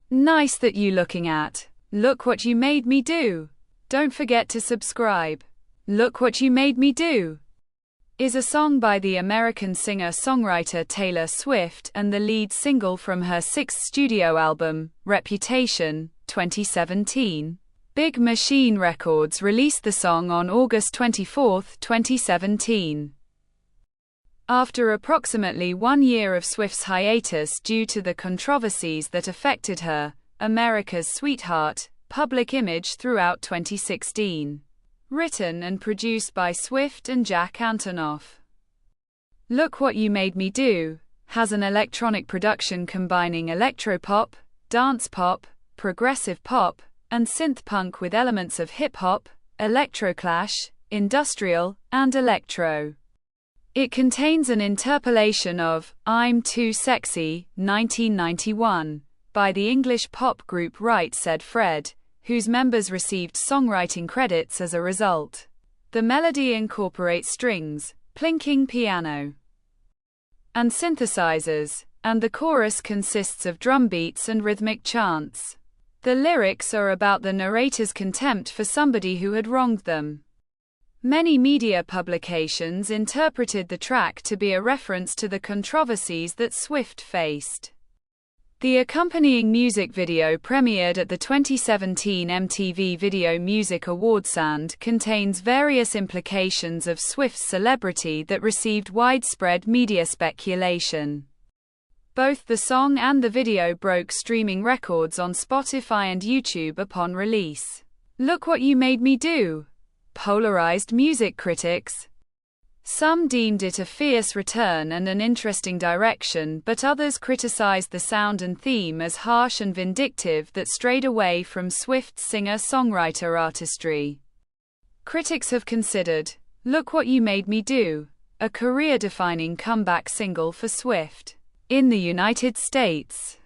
Nice that you looking at. Look what you made me do. Don't forget to subscribe. Look what you made me do is a song by the American singer-songwriter Taylor Swift and the lead single from her sixth studio album, Reputation, 2017. Big Machine Records released the song on August 24, 2017. After approximately 1 year of Swift's hiatus due to the controversies that affected her, America's Sweetheart, public image throughout 2016. Written and produced by Swift and Jack Antonoff. Look What You Made Me Do has an electronic production combining electropop, dance pop, progressive pop, and synth punk with elements of hip-hop, electroclash, industrial, and electro. It contains an interpolation of I'm Too Sexy, 1991, by the English pop group Right Said Fred, whose members received songwriting credits as a result. The melody incorporates strings, plinking piano, and synthesizers, and the chorus consists of drum beats and rhythmic chants. The lyrics are about the narrator's contempt for somebody who had wronged them. Many media publications interpreted the track to be a reference to the controversies that Swift faced. The accompanying music video premiered at the 2017 MTV Video Music Awards and contains various implications of Swift's celebrity that received widespread media speculation. Both the song and the video broke streaming records on Spotify and YouTube upon release. Look What You Made Me Do polarized music critics. Some deemed it a fierce return and an interesting direction, but others criticized the sound and theme as harsh and vindictive that strayed away from Swift's singer-songwriter artistry. Critics have considered Look What You Made Me Do a career-defining comeback single for Swift. In the United States,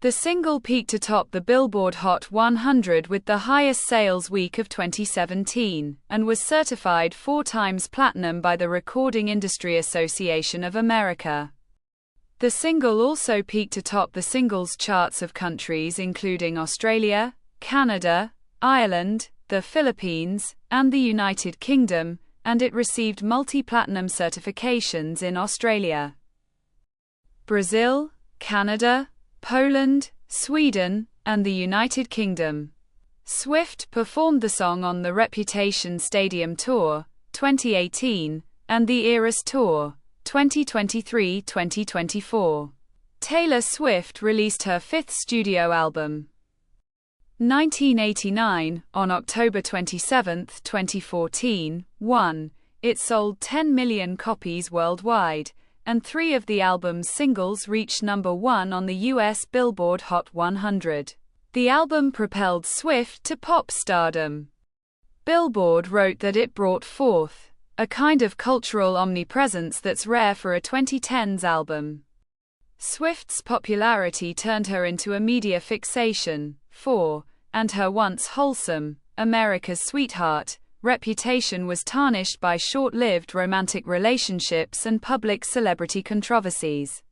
the single peaked atop the Billboard Hot 100 with the highest sales week of 2017, and was certified 4 times platinum by the Recording Industry Association of America. The single also peaked atop the singles charts of countries including Australia, Canada, Ireland, the Philippines, and the United Kingdom, and it received multi-platinum certifications in Australia, Brazil, Canada, Poland, Sweden, and the United Kingdom. Swift performed the song on the Reputation Stadium Tour, 2018, and the Eras Tour, 2023-2024. Taylor Swift released her 5th studio album, 1989, on October 27, 2014. It sold 10 million copies worldwide, and 3 of the album's singles reached number 1 on the US Billboard Hot 100. The album propelled Swift to pop stardom. Billboard wrote that it brought forth a kind of cultural omnipresence that's rare for a 2010s album. Swift's popularity turned her into a media fixation, and her once wholesome, America's Sweetheart, reputation was tarnished by short-lived romantic relationships and public celebrity controversies,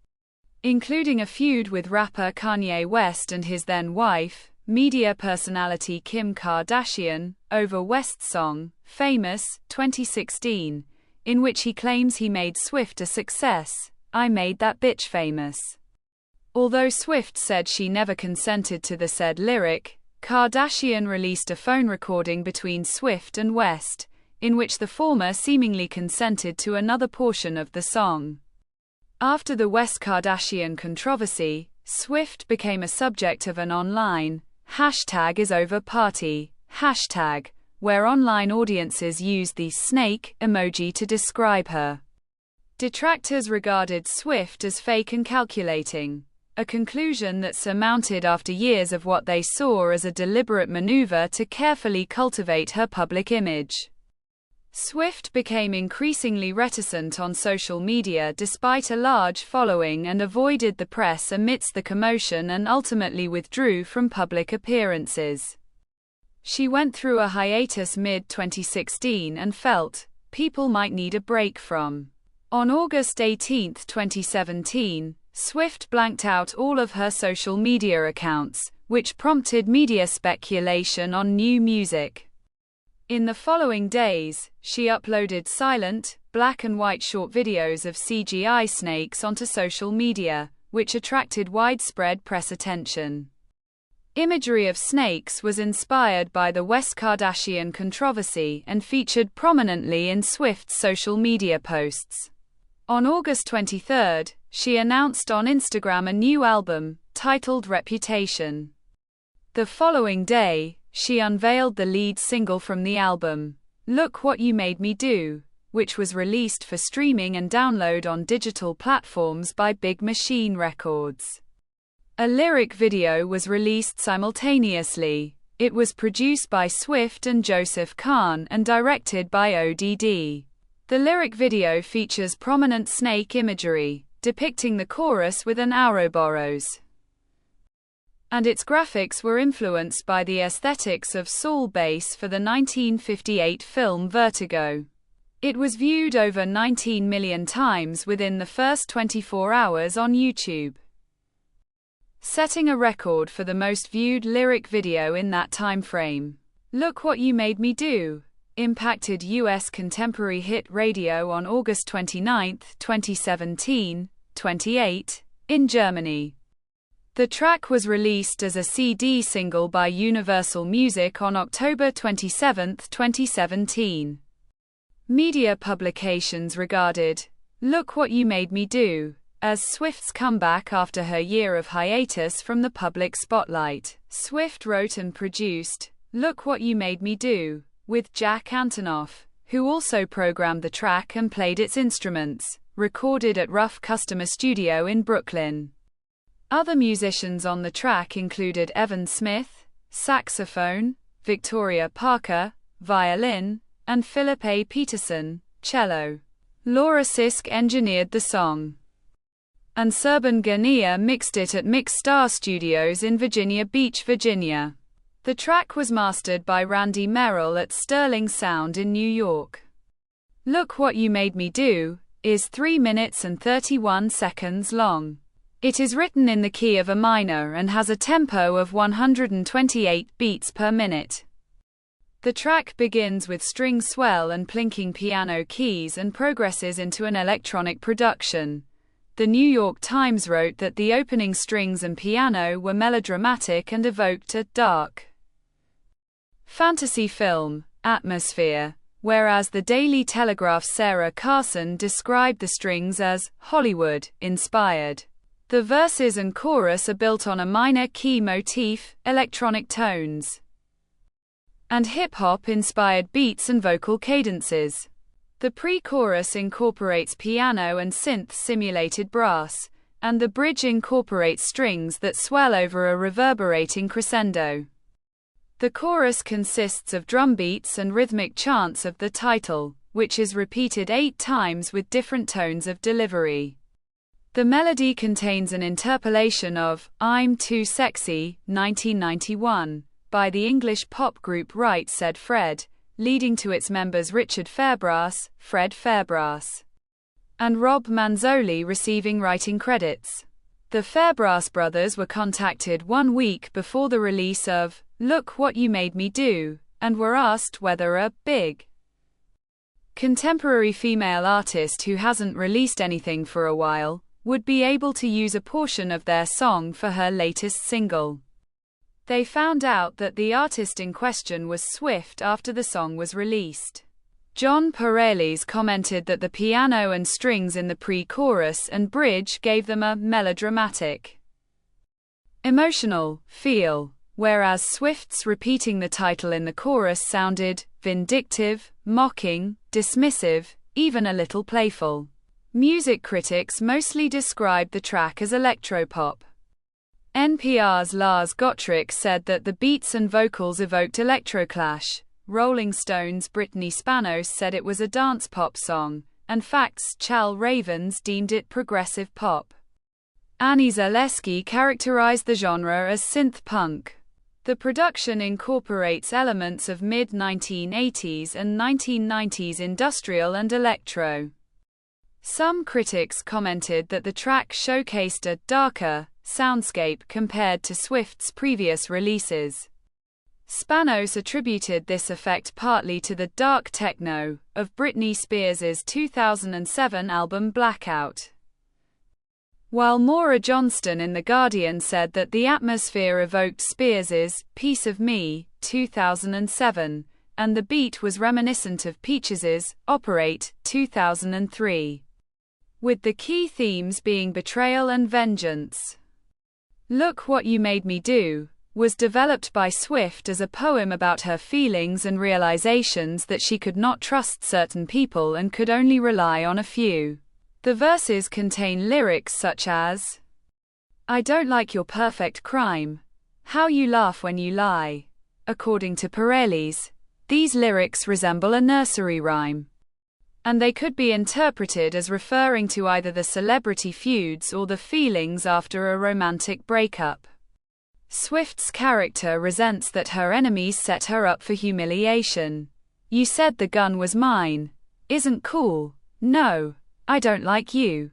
including a feud with rapper Kanye West and his then-wife, media personality Kim Kardashian, over West's song, Famous, 2016, in which he claims he made Swift a success. I made that bitch famous. Although Swift said she never consented to the said lyric, Kardashian released a phone recording between Swift and West, in which the former seemingly consented to another portion of the song. After the West-Kardashian controversy, Swift became a subject of an online #IsOverParty hashtag, where online audiences used the snake emoji to describe her. Detractors regarded Swift as fake and calculating, a conclusion that surmounted after years of what they saw as a deliberate maneuver to carefully cultivate her public image. Swift became increasingly reticent on social media despite a large following and avoided the press amidst the commotion and ultimately withdrew from public appearances. She went through a hiatus mid-2016 and felt people might need a break from. On August 18, 2017, Swift blanked out all of her social media accounts, which prompted media speculation on new music. In the following days, she uploaded silent, black and white short videos of CGI snakes onto social media, which attracted widespread press attention. Imagery of snakes was inspired by the West Kardashian controversy and featured prominently in Swift's social media posts. On August 23, she announced on Instagram a new album, titled Reputation. The following day, she unveiled the lead single from the album, Look What You Made Me Do, which was released for streaming and download on digital platforms by Big Machine Records. A lyric video was released simultaneously. It was produced by Swift and Joseph Kahn and directed by ODD. The lyric video features prominent snake imagery, depicting the chorus with an Ouroboros. And its graphics were influenced by the aesthetics of Saul Bass for the 1958 film Vertigo. It was viewed over 19 million times within the first 24 hours on YouTube, setting a record for the most viewed lyric video in that time frame. Look What You Made Me Do impacted U.S. contemporary hit radio on August 29, 2017, 28, in Germany. The track was released as a CD single by Universal Music on October 27, 2017. Media publications regarded Look What You Made Me Do as Swift's comeback after her year of hiatus from the public spotlight. Swift wrote and produced Look What You Made Me Do with Jack Antonoff, who also programmed the track and played its instruments, recorded at Rough Customer Studio in Brooklyn. Other musicians on the track included Evan Smith, saxophone, Victoria Parker, violin, and Philip A. Peterson, cello. Laura Sisk engineered the song, and Serban Gania mixed it at Mixstar Studios in Virginia Beach, Virginia. The track was mastered by Randy Merrill at Sterling Sound in New York. Look What You Made Me Do is 3 minutes and 31 seconds long. It is written in the key of A minor and has a tempo of 128 beats per minute. The track begins with string swell and plinking piano keys and progresses into an electronic production. The New York Times wrote that the opening strings and piano were melodramatic and evoked a dark fantasy film atmosphere, whereas the Daily Telegraph's Sarah Carson described the strings as Hollywood-inspired. The verses and chorus are built on a minor key motif, electronic tones, and hip-hop inspired beats and vocal cadences. The pre-chorus incorporates piano and synth-simulated brass, and the bridge incorporates strings that swell over a reverberating crescendo. The chorus consists of drum beats and rhythmic chants of the title, which is repeated 8 times with different tones of delivery. The melody contains an interpolation of I'm Too Sexy, 1991, by the English pop group Right Said Fred, leading to its members Richard Fairbrass, Fred Fairbrass, and Rob Manzoli receiving writing credits. The Fairbrass brothers were contacted 1 week before the release of Look What You Made Me Do, and were asked whether a big contemporary female artist who hasn't released anything for a while would be able to use a portion of their song for her latest single. They found out that the artist in question was Swift after the song was released. John Pareles commented that the piano and strings in the pre-chorus and bridge gave them a melodramatic, emotional feel, whereas Swift's repeating the title in the chorus sounded vindictive, mocking, dismissive, even a little playful. Music critics mostly described the track as electropop. NPR's Lars Gotrich said that the beats and vocals evoked electroclash. Rolling Stone's Brittany Spanos said it was a dance pop song, and Fact's Chal Ravens deemed it progressive pop. Annie Zaleski characterized the genre as synth punk. The production incorporates elements of mid-1980s and 1990s industrial and electro. Some critics commented that the track showcased a darker soundscape compared to Swift's previous releases. Spanos attributed this effect partly to the dark techno of Britney Spears' 2007 album Blackout. While Maura Johnston in The Guardian said that the atmosphere evoked Spears' Piece of Me, 2007, and the beat was reminiscent of Peaches' Operate, 2003. With the key themes being betrayal and vengeance. Look What You Made Me Do was developed by Swift as a poem about her feelings and realizations that she could not trust certain people and could only rely on a few. The verses contain lyrics such as, "I don't like your perfect crime. How you laugh when you lie." According to Pirellis, these lyrics resemble a nursery rhyme. And they could be interpreted as referring to either the celebrity feuds or the feelings after a romantic breakup. Swift's character resents that her enemies set her up for humiliation. "You said the gun was mine. Isn't cool. No, I don't like you."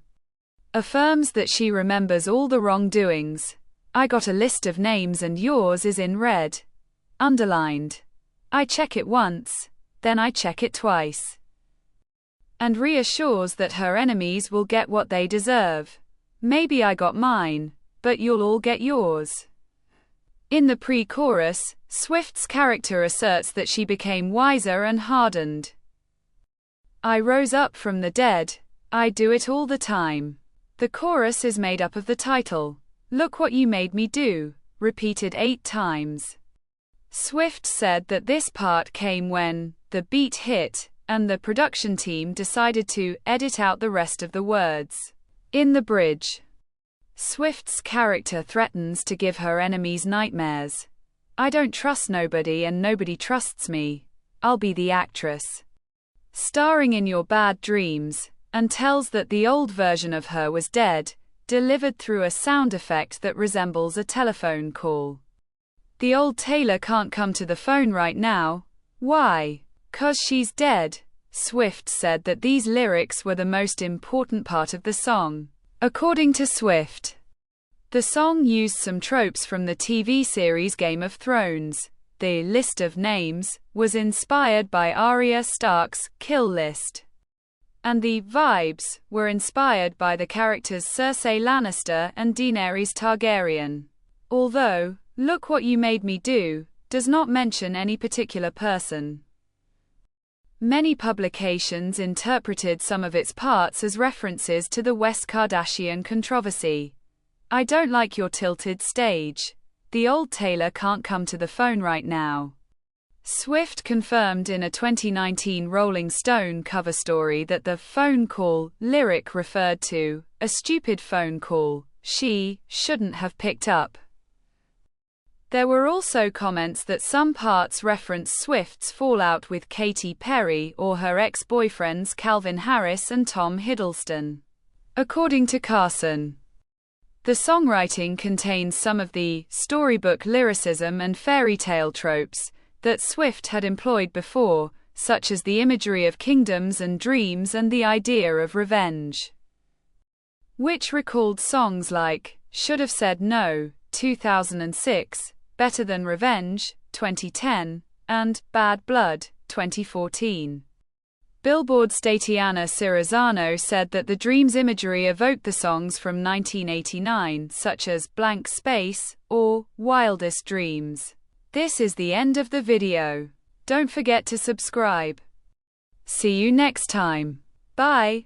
Affirms that she remembers all the wrongdoings. "I got a list of names and yours is in red. Underlined. I check it once, then I check it twice." And reassures that her enemies will get what they deserve. "Maybe I got mine, but you'll all get yours." In the pre-chorus, Swift's character asserts that she became wiser and hardened. "I rose up from the dead. I do it all the time." The chorus is made up of the title, "Look What You Made Me Do," repeated 8 times. Swift said that this part came when the beat hit, and the production team decided to edit out the rest of the words. In the bridge, Swift's character threatens to give her enemies nightmares. "I don't trust nobody and nobody trusts me. I'll be the actress starring in your bad dreams," and tells that the old version of her was dead, delivered through a sound effect that resembles a telephone call. "The old Taylor can't come to the phone right now. Why? 'Cause she's dead." Swift said that these lyrics were the most important part of the song. According to Swift, the song used some tropes from the TV series Game of Thrones. The list of names was inspired by Arya Stark's kill list, and the vibes were inspired by the characters Cersei Lannister and Daenerys Targaryen. Although "Look What You Made Me Do" does not mention any particular person. Many publications interpreted some of its parts as references to the West Kardashian controversy. "I don't like your tilted stage. The old Taylor can't come to the phone right now." Swift confirmed in a 2019 Rolling Stone cover story that the "phone call" lyric referred to a stupid phone call she shouldn't have picked up. There were also comments that some parts reference Swift's fallout with Katy Perry or her ex-boyfriends Calvin Harris and Tom Hiddleston. According to Carson, the songwriting contains some of the storybook lyricism and fairy tale tropes that Swift had employed before, such as the imagery of kingdoms and dreams and the idea of revenge, which recalled songs like "Should Have Said No," 2006, "Better Than Revenge," 2010, and "Bad Blood," 2014. Billboard's Tatiana Cirizano said that the Dreams imagery evoked the songs from 1989, such as "Blank Space" or "Wildest Dreams." This is the end of the video. Don't forget to subscribe. See you next time. Bye.